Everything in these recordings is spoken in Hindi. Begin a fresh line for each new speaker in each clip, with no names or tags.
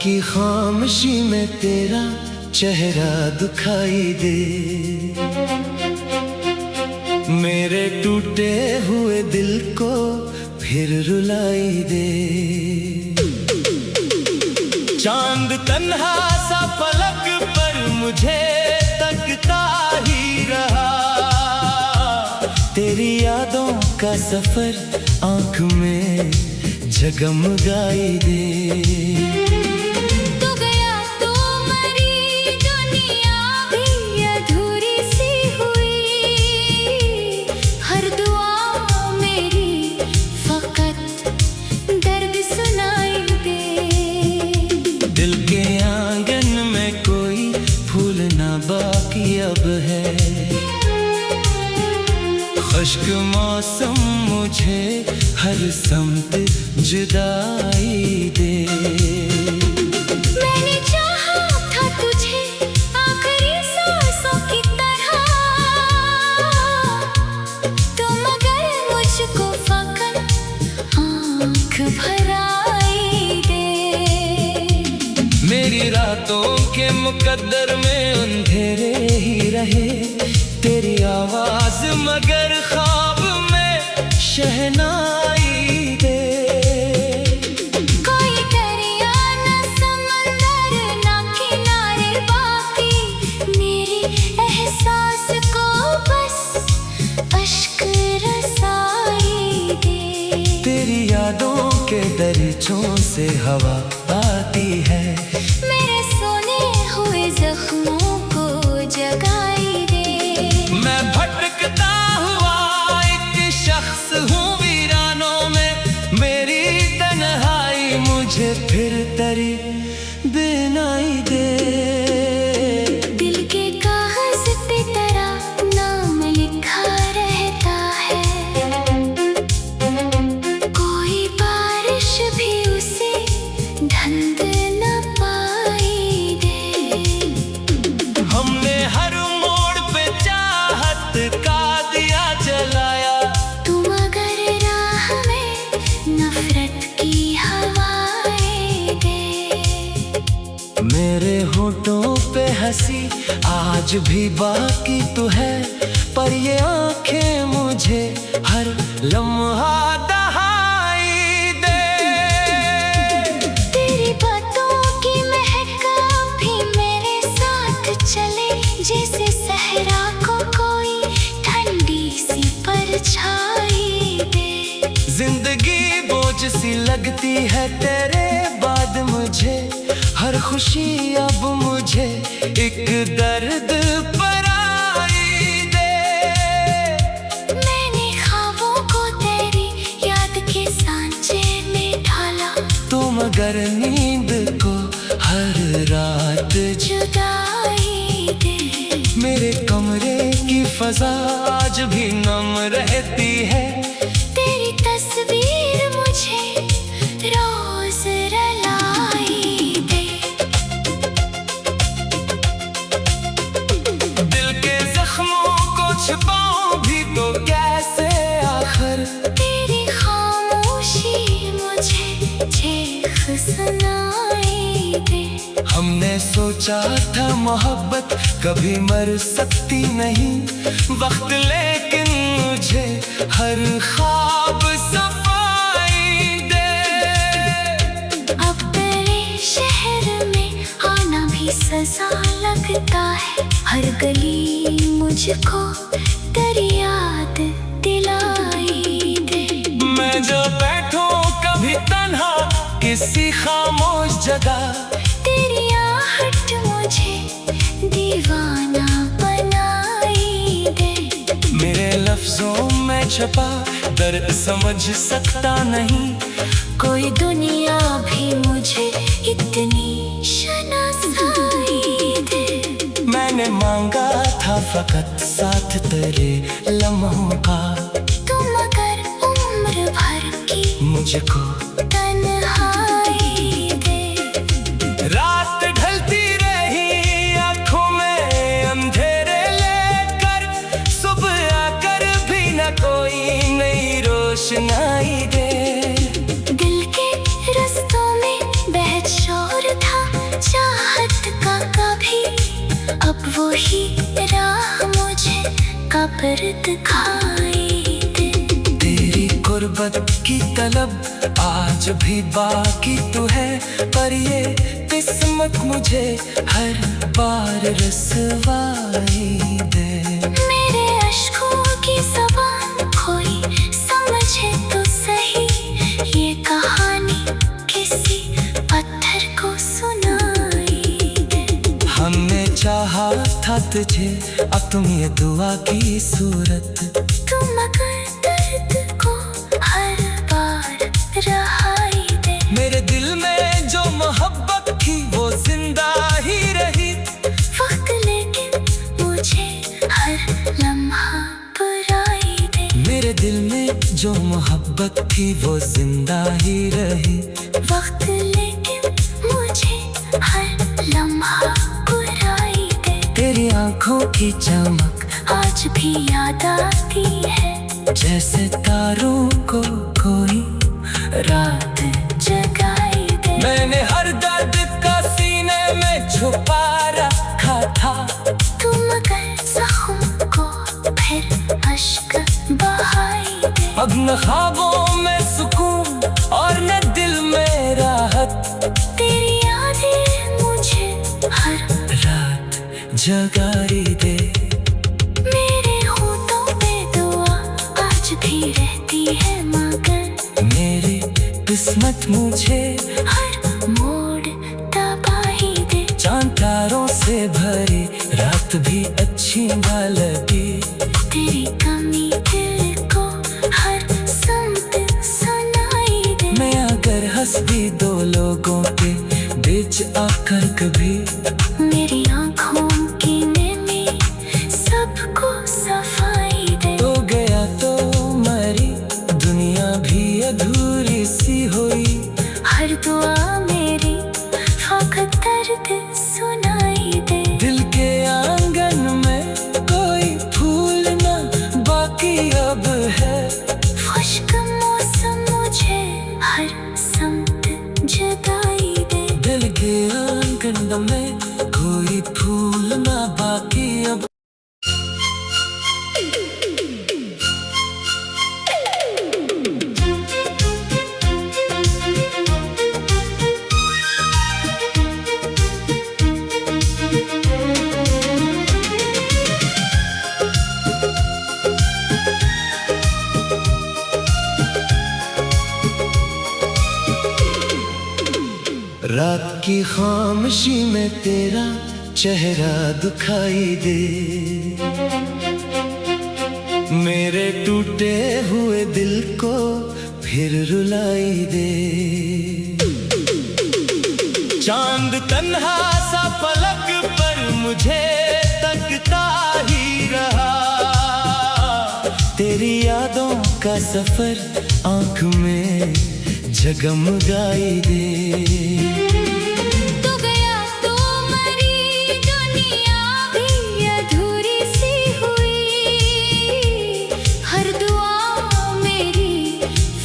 की खामोशी में तेरा चेहरा दिखाई दे, मेरे टूटे हुए दिल को फिर रुलाई दे। चांद तन्हा सा पलक पर मुझे तकता ही रहा, तेरी यादों का सफर आंख में जगमगाई दे।
तू गया तो मरी दुनिया भी अधूरी सी हुई, हर दुआ मेरी फकत दर्द सुनाई दे।
दिल के आंगन में कोई फूल ना बाकी अब है, खुश्क मौसम मुझे हर समत जुदाई दे।
मैंने चाहा था तुझे आखिरी सांसों की तरह, तो मगर मुझको फकत आँख भराई दे।
मेरी रातों के मुकद्दर में अंधेरे ही रहे, तेरी आवाज मगर ख्वाब में शहनाई दे।
कोई दरिया न समंदर न किनारे बाकी, मेरे एहसास को बस अश्क रसाई दे।
तेरी यादों के दरीचों से हवा आती है,
मेरे सोने हुए जख्मों को जगाई दे।
मैं भटकता हुआ एक शख्स हूँ वीरानों में, मेरी तन्हाई मुझे फिर तेरी बिनाई दे।
दिल के कागज पे तेरा नाम लिखा रहता है, कोई बारिश भी उसे ढंग न पाई दे।
हमने हर मोड़ पे चाहत का दिया जलाया,
तुम अगर राह में नफरत की हवाएं दे।
मेरे होठों पे हंसी आज भी बाकी तो है, पर ये आंखें मुझे हर लम्हा दहाई दे।
तेरी बातों की महक भी मेरे साथ चले, जैसे सहरा को कोई ठंडी सी परछाई दे।
जिंदगी बोझ सी लगती है तेरे बाद मुझे, हर खुशी अब मुझे एक दर्द पराई दे।
मैंने ख्वाबों को तेरी याद के सांचे में ढाला,
तो मगर नींद को हर रात
जुदाई दे।
मेरे कमरे की फजा आज भी नम रहती है,
तेरी तस्वीर मुझे रोज रुलाई दे।
दिल के जख्मों को छुपाऊं भी तो कैसे आखिर,
तेरी खामोशी मुझे चीख सुनाई दे।
हमने सोचा था मोहब्बत कभी मर सकती नहीं, वक्त लेकिन मुझे हर ख्वाब सफाई दे।
अब तेरे शहर में आना भी सजा लगता है, हर गली मुझको तेरी याद दिलाई दे।
मैं जो बैठूं कभी तन्हा किसी खामोश जगह,
तेरी आहट मुझे दीवाना बनाई दे।
मेरे लफ्जों में छपा दर्द समझ सकता नहीं,
कोई दुनिया भी मुझे इतनी शनासाई दे।
मैंने मांगा था फकत साथ तेरे लम्हों का,
तुम मगर उम्र भर की
मुझको
तन्हाई दे।
रात ढलती रही आंखों में अंधेरे लेकर, सुबह आकर भी न कोई नई रोशनाई दे।
दिल के रस्तों में बेहद शोर था, राह मुझे कब्र दिखाई दे।
तेरी गुर्बत की तलब आज भी बाकी तो है, पर ये किस्मत मुझे हर बार रसवाई दे।
मेरे अश्कों की ज़बान कोई समझे तो सही, ये कहानी किसी पत्थर को सुनाई दे।
हमने चाहा था तुझे, अब तुम ये दुआ की सूरत।
तू मगर दर्द को हर बार रहाई दे।
मेरे दिल में जो मोहब्बत थी वो जिंदा ही रही,
वक्त लेकिन मुझे हर लम्हा बुराई दे।
मेरे दिल में जो मोहब्बत थी वो जिंदा ही रही।
वक्त लेकिन मुझे हर लम्हा बुराई दे।
तेरी आंखों की चमक
आज भी याद आती है,
जैसे तारों को कोई रात
जगाई दे।
मैंने हर दर्द का सीने में छुपा रखा था,
तू मगर जख्म को फिर अश्क बहाई दे।
अब न ख्वाबों में सुकून और न दिल में राहत,
तेरी यादें मुझे हर
रात जगाई दे।
मेरे होठों पे दुआ आज भी रहती है, मगर
मेरी किस्मत मुझे
हर मोड़ तबाही दे।
चांद तारों से भरी रात भी अच्छी न लगी,
तेरी कमी दिल को हर समत सुनाई दे।
मैं अगर हंस भी दो लोगों के बीच आकर कभी,
मेरी आँखों की नमी सबको सफाई दे।
तो गया तो मरी दुनिया भी अधूरी सी हुई।
हर दुआ मेरी फकत दर्द सुनाई दे।
दिल के आंगन में कोई फूल न बाकी अब है,
खुश्क मौसम मुझे हर समत जुदाई दे।
दिल के आंगन में कोई फूल न बाकी अब। रात की खामोशी में तेरा चेहरा दिखाई दे, मेरे टूटे हुए दिल को फिर रुलाई दे। चांद तन्हा सा पलक पर मुझे तकता ही रहा, तेरी यादों का सफर आंख में जगमगाई दे।
तू गया तो मरी दुनिया भी अधूरी सी हुई। हर दुआ मेरी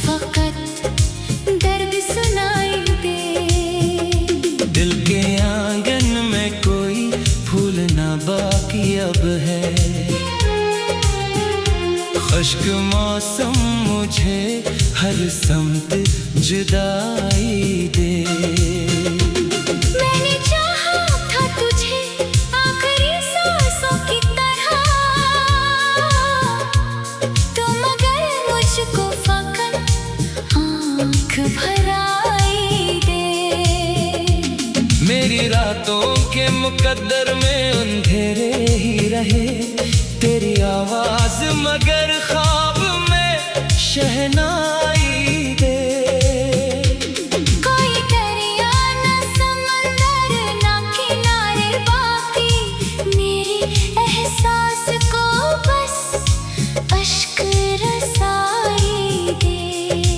फकत दर्द सुनाई दे।
दिल के आंगन में कोई फूल ना बाकी अब है, खुश्क मौसम मुझे हर समत जुदाई दे।
मैंने चाहा था तुझे आखिरी सांसों की तरह, तो मगर मुझको फकत आँख भराई दे।
मेरी रातों के मुकद्दर में अंधेरे ही रहे, तेरी आवाज मगर ख्वाब में शहनाई दे।
कोई दरिया न समंदर न किनारे बाकी, मेरे एहसास को बस अश्क रसाई दे।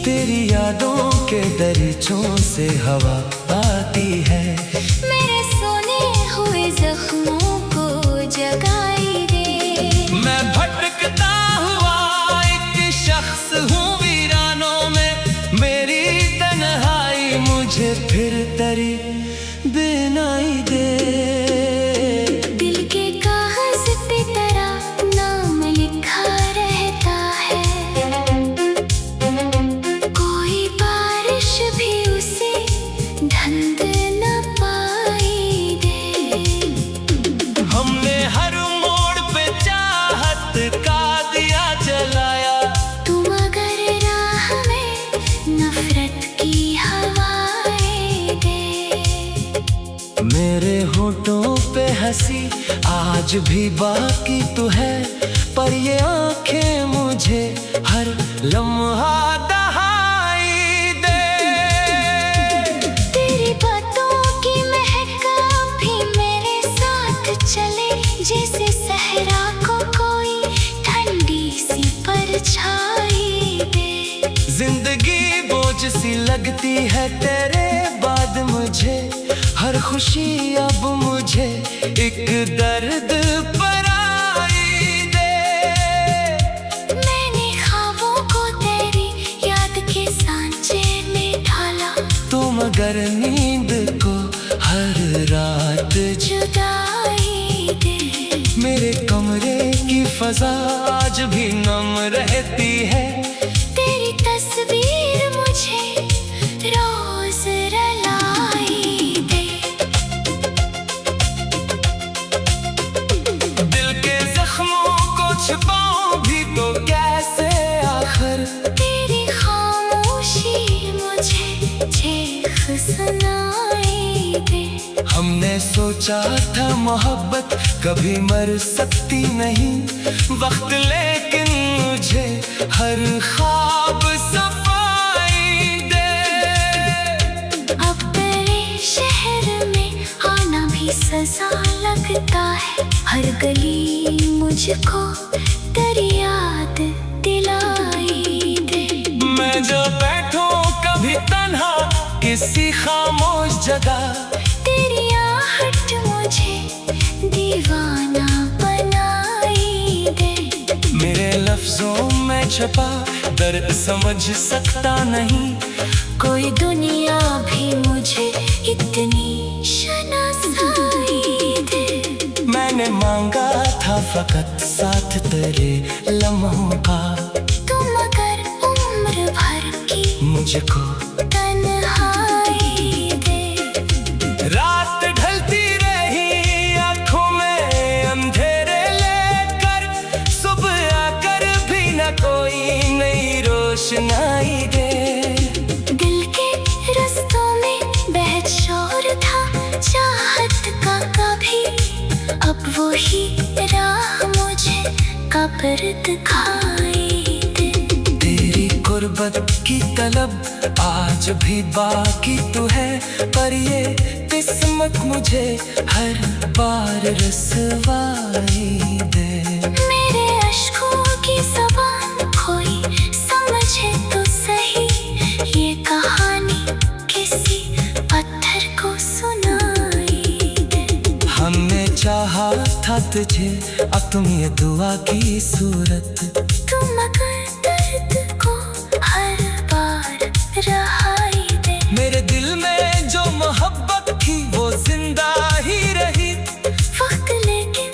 तेरी यादों के दरीचों से हवा आती है,
मेरे सोने हुए जख्मों को जगाई दे।
मैं भटकता हुआ एक शख्स हूँ वीरानों में, मेरी तन्हाई मुझे फिर तेरी बिनाई दे।
दिल के कागज़
हंसी आज भी बाकी तू है, पर ये आंखें मुझे हर लम्हा दहाई दे।
तेरी बातों की महक भी मेरे साथ चले, जैसे सहरा को कोई ठंडी सी परछाई दे।
जिंदगी बोझ सी लगती है तेरे बाद मुझे, हर खुशी अब मुझे एक दर्द पराई दे।
मैंने ख्वाबों को तेरी याद के सांचे में ढाला,
तो मगर नींद को हर रात
जुदाई दे।
मेरे कमरे की फजा आज भी नम रहती है,
तेरी तस्वीर मुझे रोज रुलाई दे।
दिल के जख्मों को छिपाऊं भी तो कैसे आखिर,
तेरी खामोशी मुझे चीख सुनाई दे।
हमने सोचा था मोहब्बत कभी मर सकती नहीं, वक्त लेकिन मुझे हर ख्वाब सफाई दे।
अब तेरे शहर में आना भी सजा लगता है, हर गली मुझको तेरी याद दिलाई दे।
मैं जो बैठूं कभी तन्हा किसी खामोश जगह,
तेरी आहट मुझे दीवाना बनाई दे।
मेरे लफ्जों में छपा दर्द समझ सकता नहीं,
कोई दुनिया भी मुझे इतनी शनासाई दे।
मैंने मांगा था फकत साथ तेरे लम्हों का,
तुम मगर उम्र भर की
मुझको
तन्हाई दे।
रात ढलती रही आंखों में अंधेरे लेकर, सुबह आकर भी न कोई नई रोशनाई दे।
दिल के रस्तों में बहत शोर था चाहत का कभी, अब वही राह मुझे कब्र दिखाई दे।
तेरी गुर्बत की तलब आज भी बाकी तू है, पर ये किस्मत मुझे हर बार रसवाई दे।
मेरे अश्कों की ज़बान कोई समझे तो सही, ये कहानी किसी पत्थर को सुनाई दे।
हमने चाहा था तुझे अब तुम ये दुआ की सूरत,
तुम मगर दर्द को हर बार रहाई दे।
मेरे दिल में जो मोहब्बत थी वो जिंदा ही रही,
वक्त लेकिन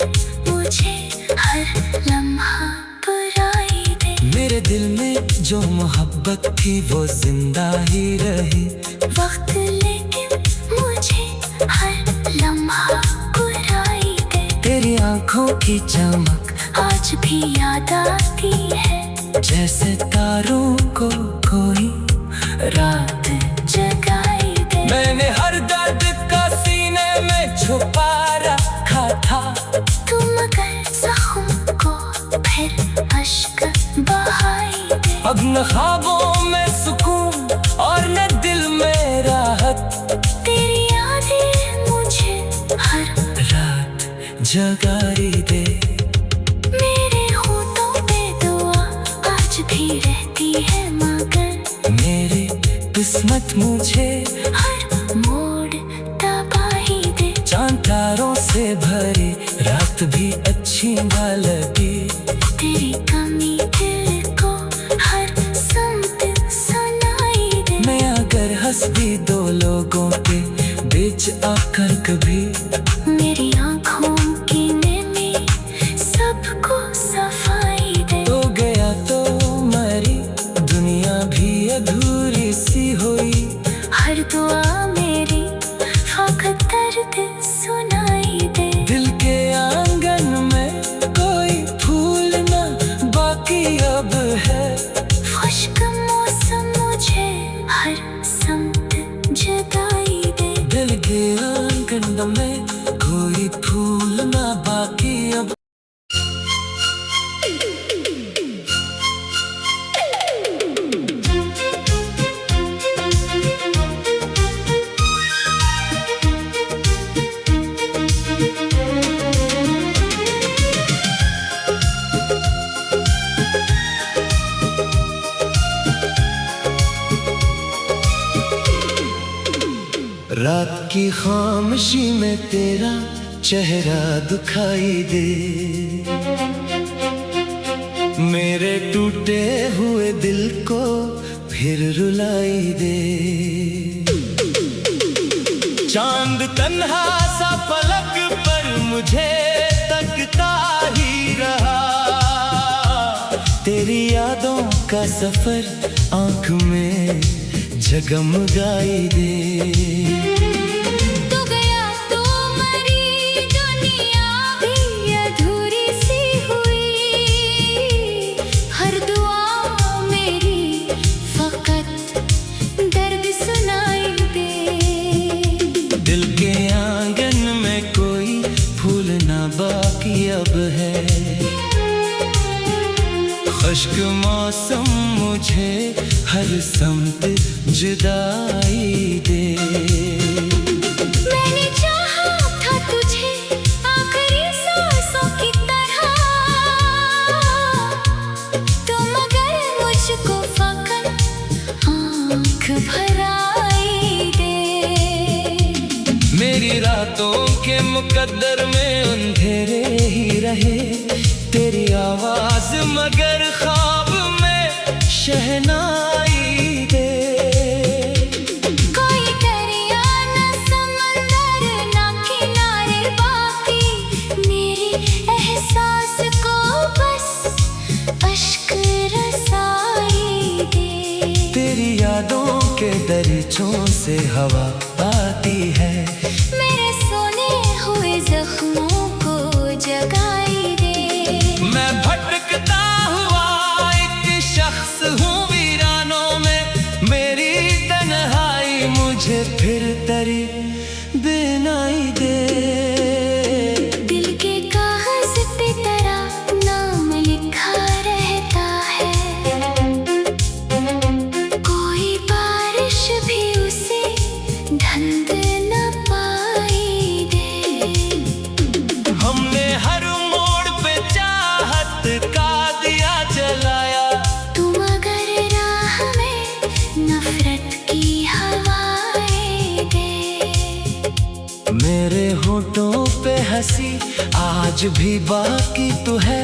मुझे हर लम्हा बुराई दे।
मेरे दिल में जो मोहब्बत थी वो जिंदा ही रही,
वक्त लेकिन मुझे हर लम्हा बुराई दे।
तेरी आंखों की चमक
आज भी याद आती है,
जैसे तारों को कोई रात
जगाई दे।
मैंने हर दर्द का सीने में छुपा रखा था,
तुम मगर जख्म को फिर अश्क बहाई दे।
अब न ख्वाबों में सुकून और न दिल में राहत,
तेरी यादें मुझे हर
रात जगाई दे।
मेरे होठों पे दुआ आज भी रहती है, मगर
मेरी किस्मत मुझे
हर मोड़ तबाही दे।
चांद तारों से भरी रात भी अच्छी न लगी,
तेरी कमी दिल को हर समत सुनाई दे।
मैं अगर हंस भी दो लोगों के बीच आकर कभी,
मेरी आँखों की नमी सबको सफाई दे।
तो गया तो मरी दुनिया भी अधूरी सी हुई,
हर दुआ मेरी फकत दर्द सुनाई दे।
दिल के आंगन में कोई फूल न बाकी अब है,
खुश्क मौसम मुझे हर समत जुदाई दे।
दिल के आंगन में कोई फूल ताकि खामोशी में तेरा चेहरा दिखाई दे, मेरे टूटे हुए दिल को फिर रुलाई दे। चांद तन्हा सा पलक पर मुझे तकता ही रहा, तेरी यादों का सफर आंख में जगमगाई दे।
तू गया तो मरी दुनिया भी अधूरी सी हुई, हर दुआ मेरी फकत दर्द सुनाई दे।
दिल के आंगन में कोई फूल ना बाकी अब है, खुश्क मौसम मुझे हर समत जुदाई दे।
मैंने चाहा था तुझे आखिरी सांसों की तरह, तो मगर मुझको फकत आँख भराई दे।
मेरी रातों के मुकद्दर में अंधेरे ही रहे, तेरी आवाज मगर ख्वाब में शहनाई दे।
कोई दरिया न समंदर न किनारे बाकी, मेरे एहसास को बस अश्क रसाई दे।
तेरी यादों के दरीचों से हवा आती है,
मेरे सोने हुए जख्मों को जगाई दे।
मैं भटकता हुआ एक शख्स हूँ वीरानों में, मेरी तन्हाई मुझे फिर तेरी बिनाई दे।
दिल के कागज पे तेरा नाम लिखा रहता है, कोई बारिश भी उसे ढंग न पाई दे।
हमने हर मोड़ पे चाहत का दिया जलाया,
तुम अगर राह में नफरत की हवाएं दे।
मेरे होठों पे हंसी आज भी बाकी तो है,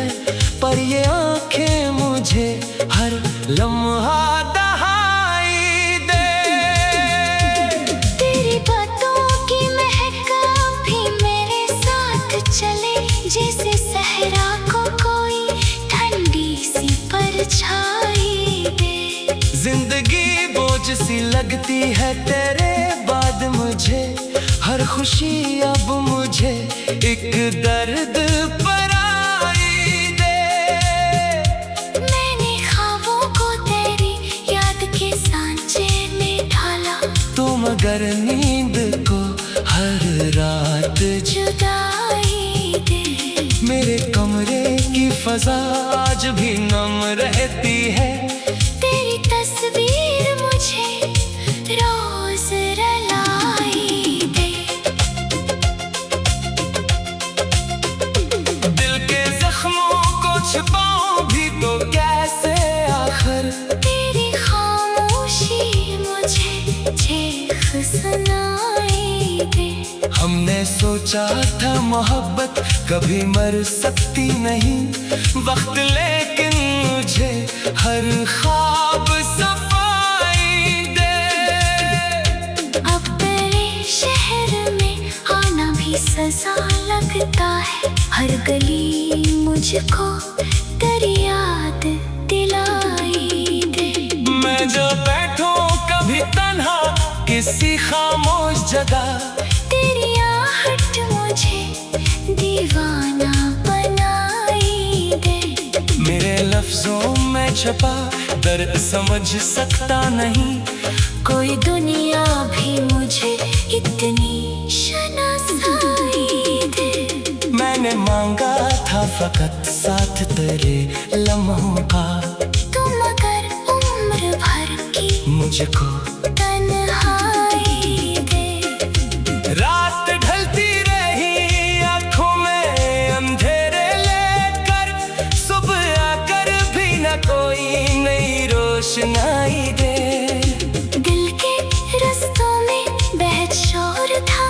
पर ये आंखें मुझे हर लम्हा दहाई दे।
तेरी बातों की महक भी मेरे साथ चले, जैसे सहरा को कोई ठंडी सी परछाई दे।
जिंदगी बोझ सी लगती है तेरे बाद मुझे, हर खुशी अब मुझे एक दर्द पराई दे।
मैंने ख्वाबों को तेरी याद के सांचे में ढाला,
तो मगर नींद को हर रात
जुदाई दे।
मेरे कमरे की फजा आज भी नम रहती है,
तेरी तस्वीर मुझे रोज रुलाई दे।
दिल के जख्मों को छिपाऊं भी तो कैसे आखिर,
तेरी खामोशी मुझे चीख सुनाई दे।
हमने सोचा था मोहब्बत कभी मर सकती नहीं, वक्त लेकिन मुझे हर ख्वाब सफाई दे।
अब तेरे शहर में आना भी सजा लगता है, हर गली मुझको तेरी याद दिलाई दे।
मैं जो बैठूं कभी तन्हा किसी खामोश जगह,
तेरी आहट मुझे दीवाना बनाई दे।
मेरे लफ्जों में छुपा दर्द समझ सकता नहीं,
कोई दुनिया भी मुझे इतनी शनासाई दे।
मैंने मांगा था फकत साथ तेरे लम्हों का,
तुम अगर उम्र भर की
मुझको
तन्हाई दे।
रात ढलती रही आंखों में अंधेरे लेकर, सुबह आकर भी न कोई नई रोशनाई दे।
दिल के रस्तों में बेहद शोर था,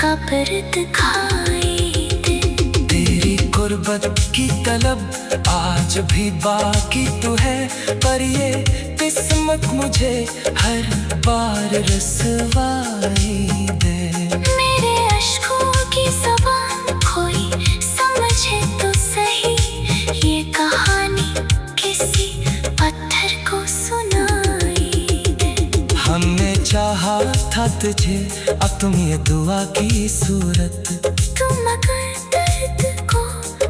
कब्र दिखाई दे।
तेरी गुर्बत की तलब आज भी बाकी तो है, पर ये किस्मत मुझे हर बार रसवाई दे।
मेरे अश्कों की ज़बान कोई समझे तो सही, ये कहानी किसी पत्थर को सुनाई दे।
हमने चाहा था तुझे, अब तुम ये दुआ की सूरत।
तुम मगर दर्द को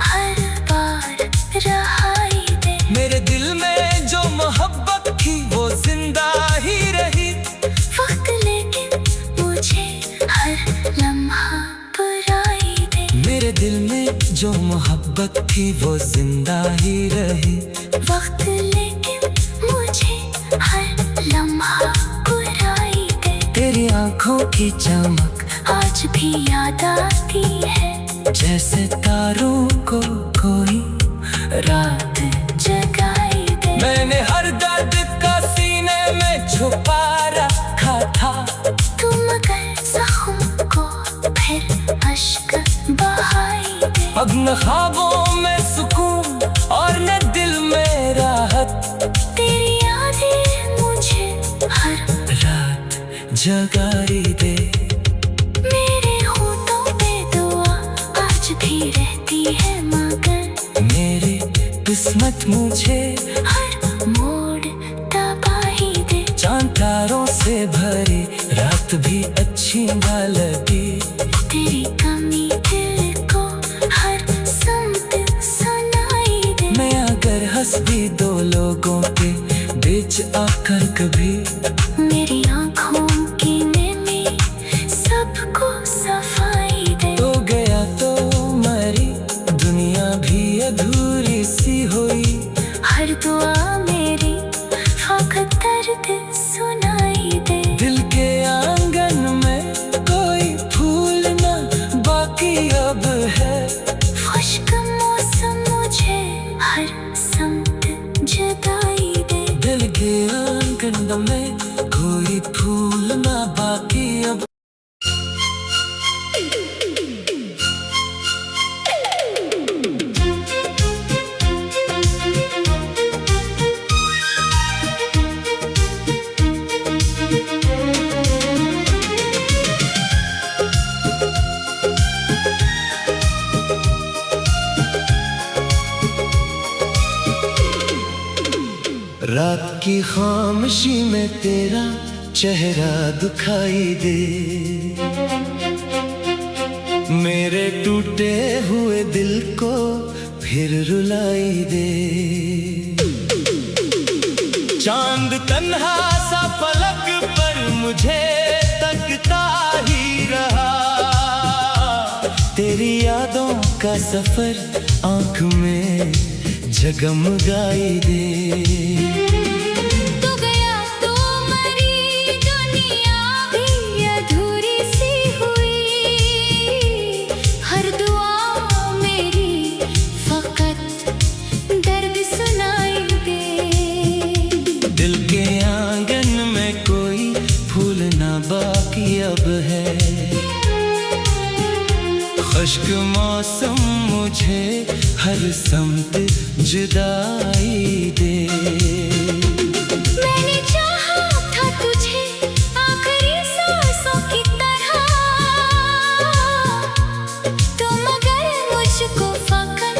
हर बार रहाई दे।
मेरे दिल में जो मोहब्बत थी वो जिंदा ही रही,
वक्त लेकिन मुझे हर लम्हा बुराई दे।
मेरे दिल में जो मोहब्बत थी वो जिंदा ही रही।
वक्त लेकिन मुझे हर लम्हा बुराई दे।
तेरी आंखों की चमक
आज भी याद आती है,
जैसे तारों को कोई रात
जगाई दे।
मैंने हर दर्द का सीने में छुपा रखा था,
तुम मगर ज़ख्म को फिर अश्क बहाई दे।
अब न ख्वाबों में सुकून और न दिल में राहत,
तेरी यादें मुझे हर
रात जगाई दे।
मेरे होठों पे दुआ आज भी रहती है, मगर
मेरी किस्मत मुझे
हर मोड़ तबाही दे।
चांद तारों से भरी रात भी अच्छी न लगी।
तेरी कमी दिल को हर समत सुनाई दे।
मैं अगर हंस भी दो लोगों के बीच आकर कभी,
मेरी आँखों की नमी सबको सफाई दे।
तो गया तो मरी दुनिया भी अधूरी सी हुई।
हर दुआ मेरी फकत दर्द सुनाई दे।
दिल के आंगन में कोई फूल न बाकी अब है,
खुश्क मौसम मुझे हर समत जुदाई दे।
दिल के आंगन में कोई फूल न बाकी अब। रात की खामोशी में तेरा चेहरा दिखाई दे, मेरे टूटे हुए दिल को फिर रुलाई दे। चांद तन्हा सा पलक पर मुझे तकता ही रहा, तेरी यादों का सफर आंख में जगमगाई दे।
तू गया तो मरी दुनिया भी अधूरी सी हुई। हर दुआ मेरी फकत दर्द सुनाई दे।
दिल के आंगन में कोई फूल ना बाकी अब है, खुश्क मौसम मुझे हर समत जुदाई दे।
मैंने चाहा था तुझे आखिरी सांसों की तरह, तो मगर मुझको फकत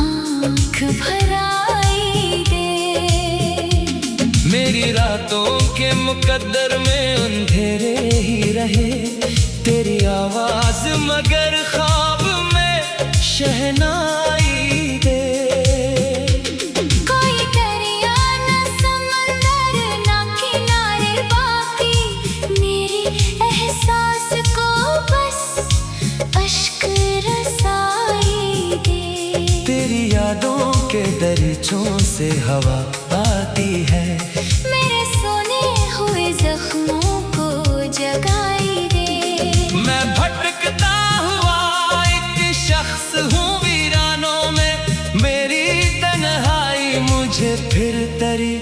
आँख भराई दे।
मेरी रातों के मुकद्दर में अंधेरे ही रहे, तेरी आवाज मगर ख्वाब में शहनाई दे।
कोई दरिया न समंदर न किनारे बाकी, मेरे एहसास को बस अश्क रसाई दे।
तेरी यादों के दरीचों से हवा आती है,
मेरे सोने हुए जख्मों को जगाई दे।
मैं भटकता हुआ एक शख्स हूँ वीरानों में, मेरी तन्हाई मुझे फिर तेरी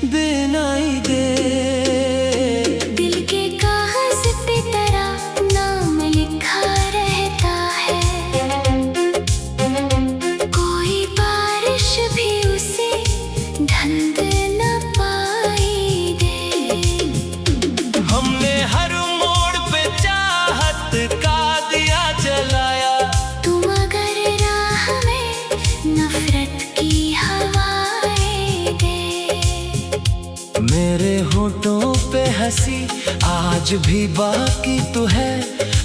बिनाई दे।
दिल के कागज पे तेरा नाम लिख
का दिया जलाया।
तुम अगर राह में नफरत की हवाएं दे,
मेरे होठों पे हंसी आज भी बाकी तो है,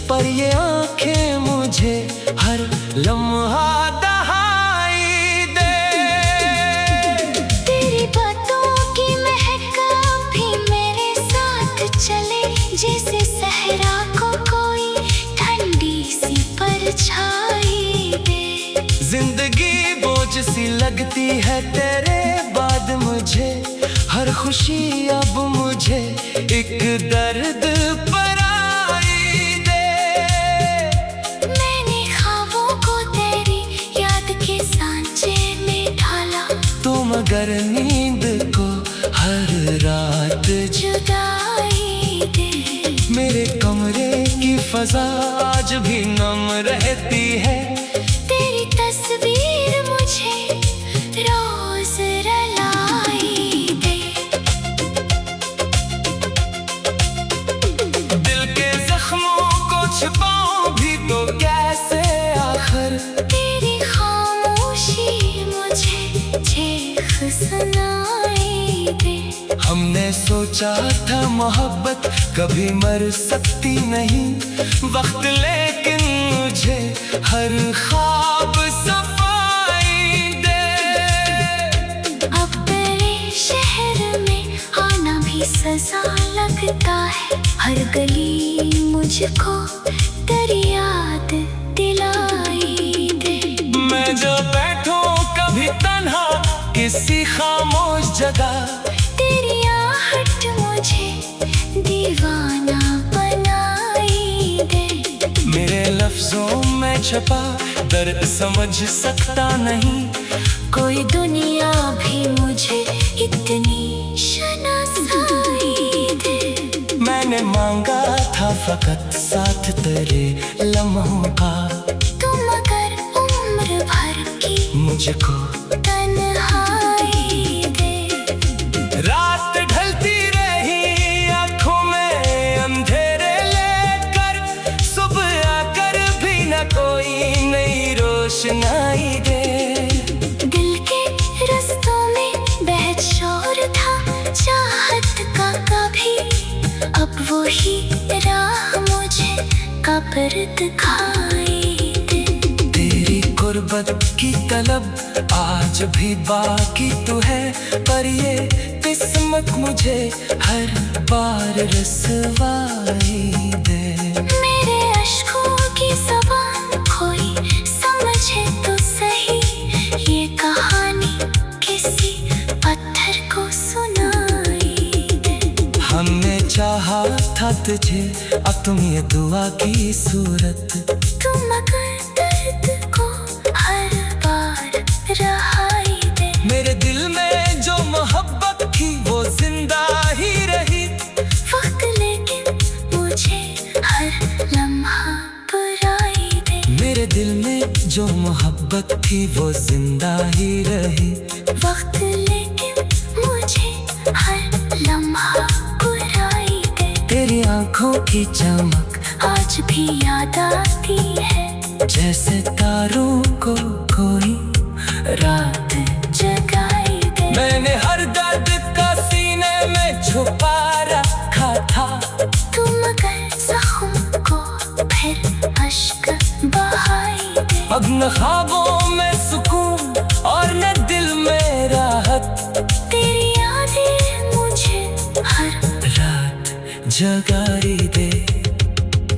पर ये आंखें मुझे हर लम्हा दहाई दे।
तेरी बातों की महक भी मेरे साथ चले, जैसे सहरा को कोई ठंडी सी परछाई दे।
जिंदगी बोझ सी लगती है तेरे बाद मुझे, हर खुशी अब मुझे एक दर्द पराई दे।
मैंने ख्वाबों को तेरी याद के सांचे में ढाला,
तुम अगर नींद को हर रात
जुदाई दे।
मेरे कमरे की फजा आज भी नम रहती है।
तेरी तस्वीर मुझे रोज रुलाई दे।
दिल के जख्मों को छिपाऊं भी तो कैसे आखिर,
तेरी खामोशी मुझे चीख सुनाई दे।
हमने सोचा था मोहब्बत कभी मर सकती नहीं, वक्त लेकिन मुझे हर ख्वाब सफाई दे।
अब तेरे शहर में आना भी सजा लगता है, हर गली मुझको तेरी याद दिलाई दे।
मैं जो बैठूं कभी तन्हा किसी खामोश जगह,
तेरी आहट मुझे दीवाना बनाई दे।
मेरे लफ्जों में छपा दर्द समझ सकता नहीं,
कोई दुनिया भी मुझे इतनी शनासाई दे।
मैंने मांगा था फकत साथ तेरे लम्हों का,
तुम अगर उम्र भर की
मुझको
तन्हाई दे।
रात ढलती रही आंखों में अंधेरे लेकर, सुबह आकर भी न कोई नई रोशनाई दे।
दिल के रस्तों में बेहद शोर था चाहत का कभी, अब वही राह मुझे कब्र दिखाई दे।
तेरी गुर्बत की तलब आज भी बाकी तो है, पर ये किस्मत मुझे हर बार रसवाई दे।
मेरे अश्कों की ज़बान कोई समझे तो सही, ये कहानी किसी पत्थर को सुनाई दे।
हमने चाहा था तुझे अब तुम ये दुआ की सूरत,
तुम अगर दर्द को हर बार रहाई दे।
मेरे दिल में जो मोहब्बत थी वो जिंदा ही रही,
वक्त लेकिन मुझे हर लम्हा बुराई दे।
मेरे दिल में जो मोहब्बत थी वो जिंदा ही रही।
वक्त लेकिन मुझे हर लम्हा बुराई दे।
तेरी आंखों की चमक
आज भी याद आती है,
जैसे तारों को कोई रात
जगाई दे।
मैंने हर दर्द का सीने में छुपा रखा था,
तुम अगर जख्म को फिर अश्क बहाई दे।
अब न ख्वाबों में सुकून और न दिल में राहत,
तेरी यादें मुझे हर
रात जगाई दे।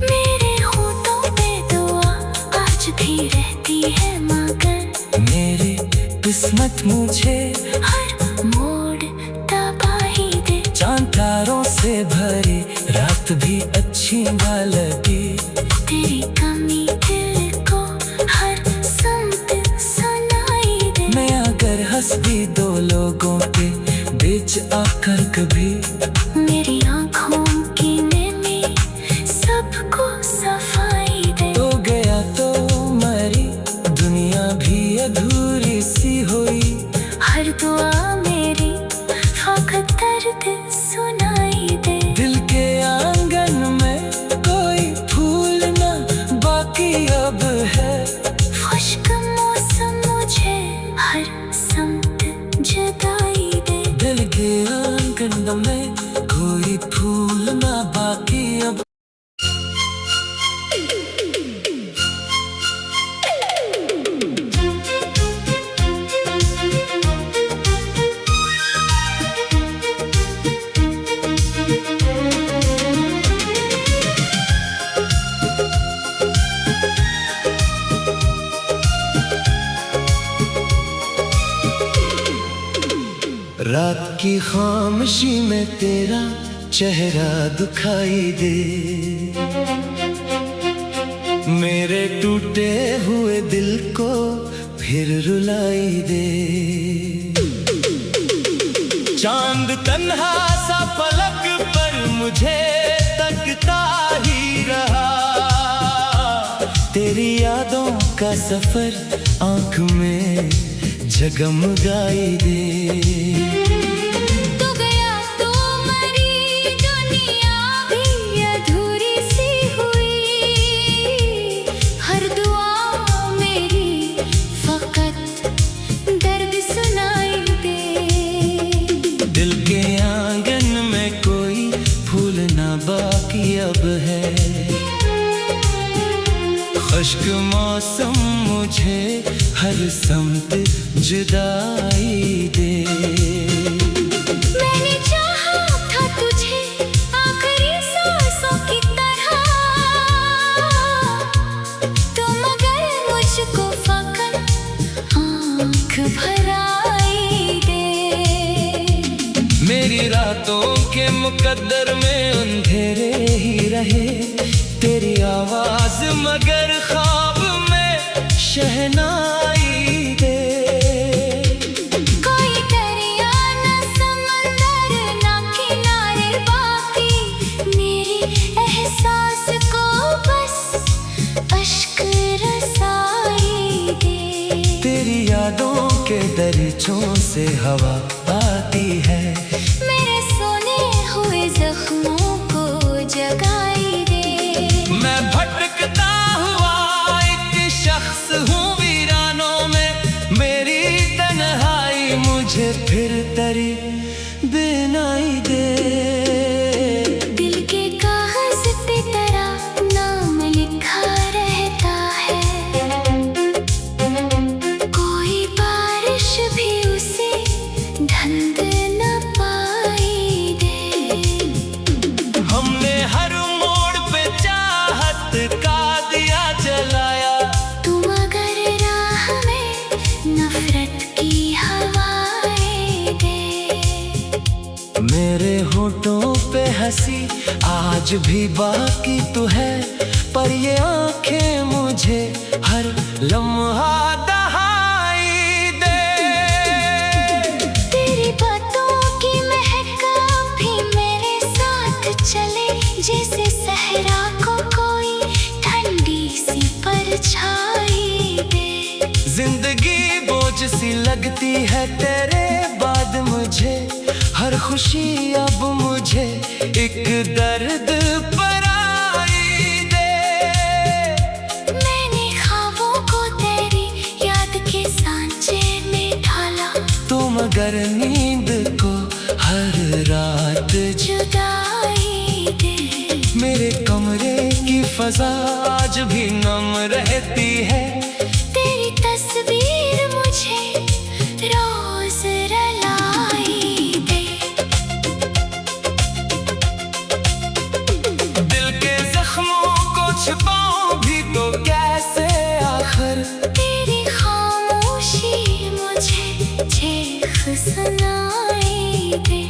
मेरे होठों पे दुआ आज भी रहती है, मगर
मेरी किस्मत मुझे
हर मोड़ तबाही दे।
चांद तारों से भरी रात भी अच्छी न लगी,
तेरी कमी दिल को हर समत सुनाई दे।
मैं अगर हंस भी दो लोगों के बीच आकर कभी,
मेरी आँखों की नमी सबको सफाई दे।
तो गया तो मरी दुनिया भी अधूरी सी हुई,
हर दुआ
अब है।
खुश्क मौसम मुझे हर समत जुदाई दे।
दिल के आंगन में कोई फूल ना बाकी अब। रात की खामोशी में तेरा चेहरा दिखाई दे। मेरे टूटे हुए दिल को फिर रुलाई दे। चांद तन्हा सा पलक पर मुझे तकता ही रहा। तेरी यादों का सफर आंख में जगमगाई दे।
तू गया तो मरी दुनिया भी अधूरी सी हुई। हर दुआ मेरी फकत दर्द सुनाई दे।
दिल के आंगन में कोई फूल ना बाकी अब है। खुश्क मौसम मुझे हर समत जुदाई दे।
मैंने चाहा था तुझे आखिरी सांसों की तरह, तो मगर मुझको फकत आँख भराई दे।
मेरी रातों के मुकद्दर में अंधेरे ही रहे। तेरी आवाज मगर ख्वाब में शहनाई दे।
कोई दरिया न समंदर न किनारे बाकी। मेरे एहसास को बस अश्क रसाई दे।
तेरी यादों के दरीचों से हवा आती है।
मेरे सोने हुए जख्मों को जगाई दे।
मैं भटकता हुआ एक शख्स हूँ वीरानों में। मेरी तन्हाई मुझे फिर तेरी बिनाई दे।
दिल के कागज पे तेरा नाम लिखा रहता है। कोई बारिश भी उसे ढंग न पाई दे।
हमने हर मोड़ पे चाहत का दिया जलाया।
तुम अगर राह में नफरत की हवाएं दे।
मेरे होठों पे हंसी आज भी बाकी तो है। पर ये आंखें मुझे हर लम्हा दहाई दे।
तेरी बातों की महक भी मेरे साथ चले। जैसे सहरा को कोई ठंडी सी परछाई दे।
जिंदगी बोझ सी लगती है तेरे बाद मुझे। हर खुशी अब मुझे एक दर्द पराई दे।
मैंने ख्वाबों को तेरी याद के सांचे में ढाला,
तो मगर नींद को हर रात
जुदाई दे।
मेरे कमरे की फजा आज भी नम रहती है।
तेरी तस्वीर मुझे रोज रुलाई दे।
दिल के जख्मों को छिपाऊं भी तो कैसे आखिर।
तेरी खामोशी मुझे चीख सुनाई दे।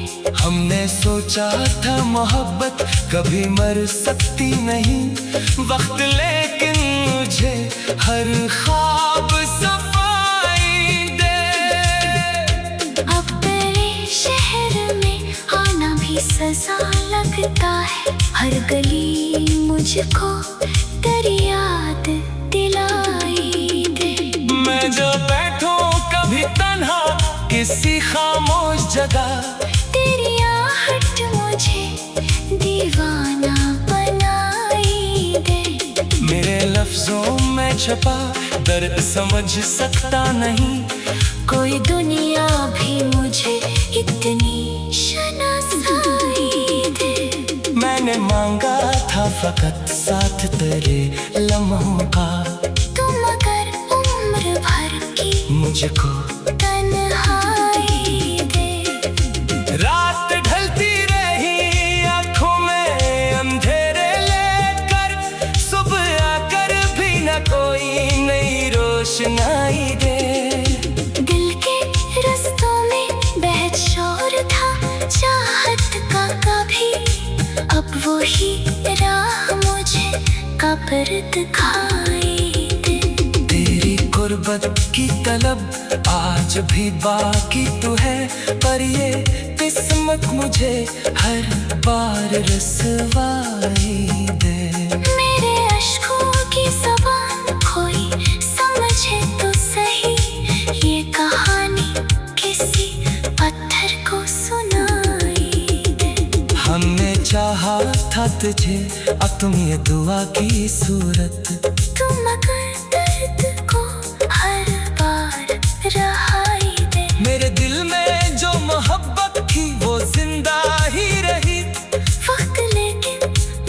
हमने सोचा था मोहब्बत कभी मर सकती नहीं। वक्त लेकिन मुझे हर ख्वाब सफाई दे।
अब तेरे शहर में आना भी सजा लगता है। हर गली मुझको तेरी याद दिलाई दे।
मैं जो बैठूं कभी तन्हा किसी खामोश जगह,
तेरी आहट मुझे दीवाना बनाई दे।
मेरे लफ्जों में छपा दर्द समझ सकता नहीं।
कोई दुनिया भी मुझे इतनी शनासाई दे।
मैंने मांगा था फकत साथ तेरे लम्हों का,
तुम अगर उम्र भर की
मुझको
तन्हाई दे।
रात ढलती रही आंखों में अंधेरे लेकर, सुबह आकर भी न कोई नई रोशनाई दे।
दिल के रस्तों में बहत शोर था चाहत का कभी, अब वही राह मुझे कब्र दिखाई दे।
तेरी गुर्बत की तलब आज भी बाकी तू है, पर ये किस्मत मुझे हर बार रसवाई दे।
मेरे अश्कों की ज़बान कोई समझे तो सही, ये कहानी किसी पत्थर को सुनाई दे।
हमने चाहा था तुझे अब तुम ये दुआ की सूरत,
तुम अगर दर्द को हर बार रहाई दे।
मेरे दिल में जो मोहब्बत थी वो जिंदा ही रही।
वक्त लेकिन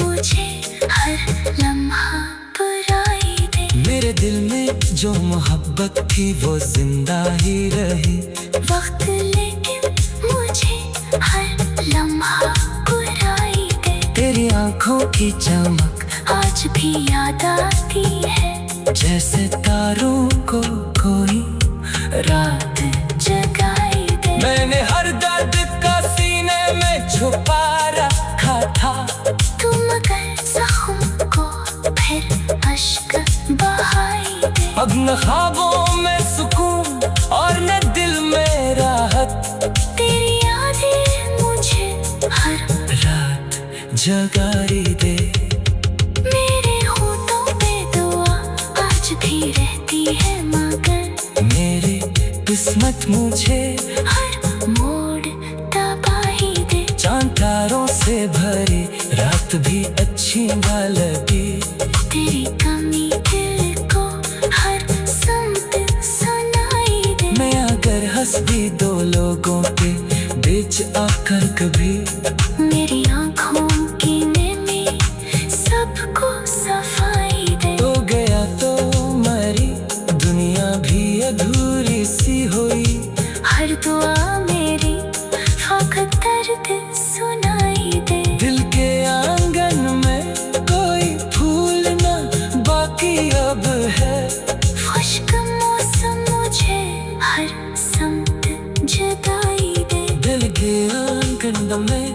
मुझे हर लम्हा बुराई दे।
मेरे दिल में जो मोहब्बत थी वो जिंदा ही रही।
वक्त लेकिन मुझे हर लम्हा बुराई दे।
तेरी आंखों की चमक
आज भी याद आती है,
जैसे तारों को कोई रात
जगाई दे।
मैंने हर दर्द का सीने में छुपा रखा था।
तुम अगर जख्म को फिर अश्क बहाई दे।
अब न ख्वाबों में सुकून और न दिल में राहत,
तेरी यादें मुझे हर
रात जगाई दे।
मेरे होठों पे दुआ आज भी रहती है, मगर
मेरी किस्मत मुझे
हर मोड़ तबाही दे।
चांद तारों से भरी रात भी अच्छी न लगी।
तेरी कमी दिल को हर समत सुनाई दे।
मैं अगर हंस भी दो लोगों के बीच आकर कभी,
मेरी आँखों की नमी सबको सफाई दे।
तो गया तो मरी दुनिया भी अधूरी सी हुई।
हर दुआ मेरी फकत दर्द सुनाई दे।
दिल के आंगन में कोई फूल न बाकी अब है।
खुश्क मौसम मुझे हर समत जुदाई दे।
दिल के आंगन में